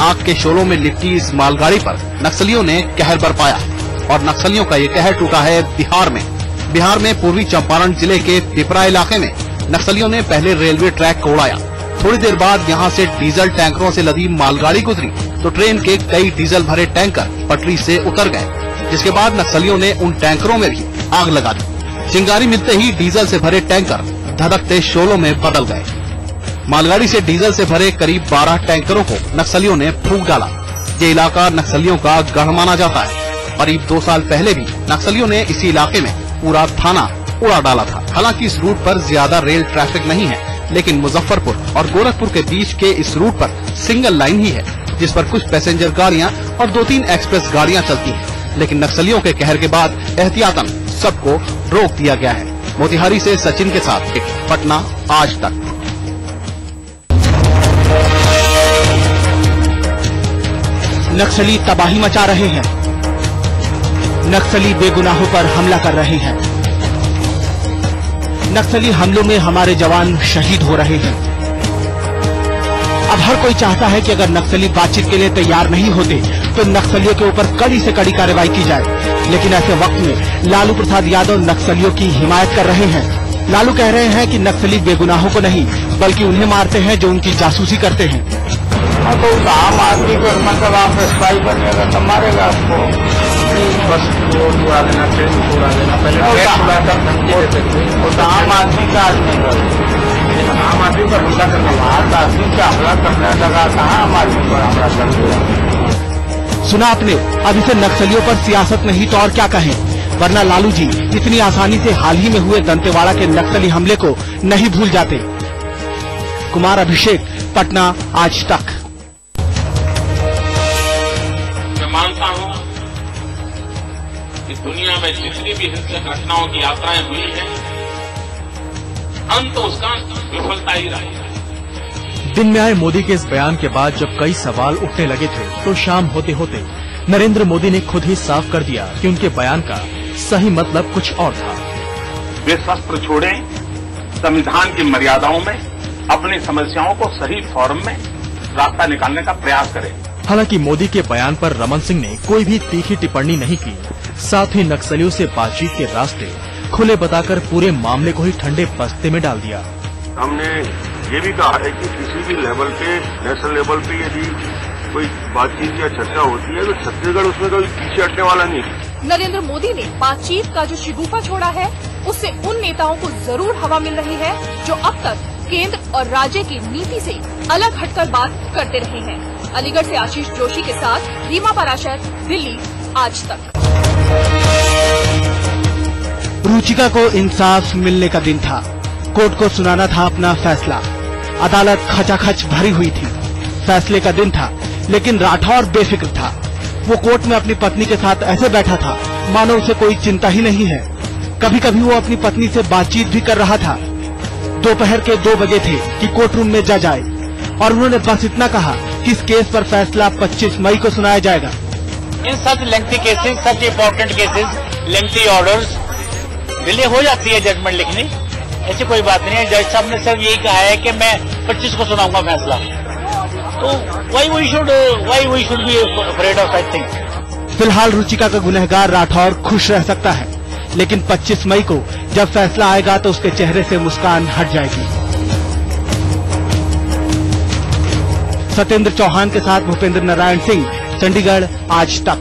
आग के शोलों में लिपटी इस मालगाड़ी पर नक्सलियों ने कहर बरपाया और नक्सलियों का ये कहर टूटा है बिहार में। बिहार में पूर्वी चंपारण जिले के पिपरा इलाके में नक्सलियों ने पहले रेलवे ट्रैक को उड़ाया। थोड़ी देर बाद यहां से डीजल टैंकरों से लदी मालगाड़ी गुजरी तो ट्रेन के कई डीजल भरे टैंकर पटरी से उतर गए, जिसके बाद नक्सलियों ने उन टैंकरों में भी आग लगा दी। चिंगारी मिलते ही डीजल से भरे टैंकर धधकते शोलों में बदल गए। मालगाड़ी से डीजल से भरे करीब 12 टैंकरों को नक्सलियों ने फूंक डाला। ये इलाका नक्सलियों का गढ़ माना जाता है। करीब 2 साल पहले भी नक्सलियों ने इसी इलाके में पूरा थाना उड़ा डाला था। हालांकि इस रूट पर ज्यादा रेल ट्रैफिक नहीं है, लेकिन मुजफ्फरपुर और गोरखपुर के बीच के इस रूट पर सिंगल लाइन ही है, जिस पर कुछ पैसेंजर गाड़ियां और 2-3 एक्सप्रेस गाड़ियां चलती हैं। लेकिन नक्सलियों के कहर के बाद एहतियातन सबको रोक दिया गया है। मोतिहारी से सचिन के साथ पटना आज तक। नक्सली तबाही मचा रहे हैं। नक्सली बेगुनाहों पर हमला कर रहे हैं। नक्सली हमलों में हमारे जवान शहीद हो रहे हैं। अब हर कोई चाहता है कि अगर नक्सली बातचीत के लिए तैयार नहीं होते तो नक्सलियों के ऊपर कड़ी से कड़ी कार्रवाई की जाए। लेकिन ऐसे वक्त में लालू प्रसाद यादव नक्सलियों की हिमायत कर रहे हैं। लालू कह रहे हैं कि नक्सली बेगुनाहों को नहीं बल्कि उन्हें मारते हैं जो उनकी जासूसी करते हैं। तो आम आदमी को मतलब आप स्पाई बनेगा तो मारेगा आपको। बस उड़ा देना, ट्रेन उड़ा देना, पहले आम आदमी का आम आदमी पर हमला करने आदमी का हमला करने लगा। कहाँ आम आदमी पर हमला कर दिया। सुना आपने, अब इसे नक्सलियों पर सियासत नहीं तो और क्या कहें, वरना लालू जी इतनी आसानी से हाल ही में हुए दंतेवाड़ा के नक्सली हमले को नहीं भूल जाते। कुमार अभिषेक, पटना आज तक। मैं मानता हूं कि दुनिया में जितनी भी हिंसक घटनाओं की यात्राएं हुई हैं, अंत उसका विफलता ही रही है। दिन में आए मोदी के इस बयान के बाद जब कई सवाल उठने लगे थे तो शाम होते होते नरेंद्र मोदी ने खुद ही साफ कर दिया कि उनके बयान का सही मतलब कुछ और था। वे शस्त्र छोड़ें, संविधान की मर्यादाओं में अपनी समस्याओं को सही फॉर्म में रास्ता निकालने का प्रयास करें। हालांकि मोदी के बयान पर रमन सिंह ने कोई भी तीखी टिप्पणी नहीं की। साथ ही नक्सलियों से बातचीत के रास्ते खुले बताकर पूरे मामले को ही ठंडे बस्ते में डाल दिया। हमने ये भी कहा है कि किसी भी लेवल पे, नेशनल लेवल पे यदि कोई बातचीत या चर्चा होती है तो छत्तीसगढ़ उसमें कभी पीछे हटने वाला नहीं। नरेंद्र मोदी ने बातचीत का जो शिगुफा छोड़ा है, उससे उन नेताओं को जरूर हवा मिल रही है जो अब तक केंद्र और राज्य की नीति से अलग हटकर बात करते रहे हैं। अलीगढ़ से आशीष जोशी के साथ रीमा पाराशर, दिल्ली आज तक। रुचिका को इंसाफ मिलने का दिन था। कोर्ट को सुनाना था अपना फैसला। अदालत खचाखच भरी हुई थी। फैसले का दिन था, लेकिन राठौर बेफिक्र था। वो कोर्ट में अपनी पत्नी के साथ ऐसे बैठा था मानो उसे कोई चिंता ही नहीं है। कभी कभी वो अपनी पत्नी से बातचीत भी कर रहा था। दोपहर के 2 बजे थे कि कोर्ट रूम में जज आए और उन्होंने बस इतना कहा कि इस केस पर फैसला 25 मई को सुनाया जाएगा। In such lengthy cases, such important cases, lengthy orders delay हो जाती है जजमेंट लिखनी। ऐसी कोई बात नहीं है। जज साहब ने सिर्फ यही कहा है कि मैं 25 को सुनाऊंगा फैसला। तो why we should be afraid of such things? फिलहाल रुचिका का गुनहगार राठौर खुश रह सकता है, लेकिन 25 मई को जब फैसला आएगा तो उसके चेहरे से मुस्कान हट जाएगी। सत्येंद्र चौहान के साथ भूपेंद्र नारायण सिंह, चंडीगढ़ आज तक।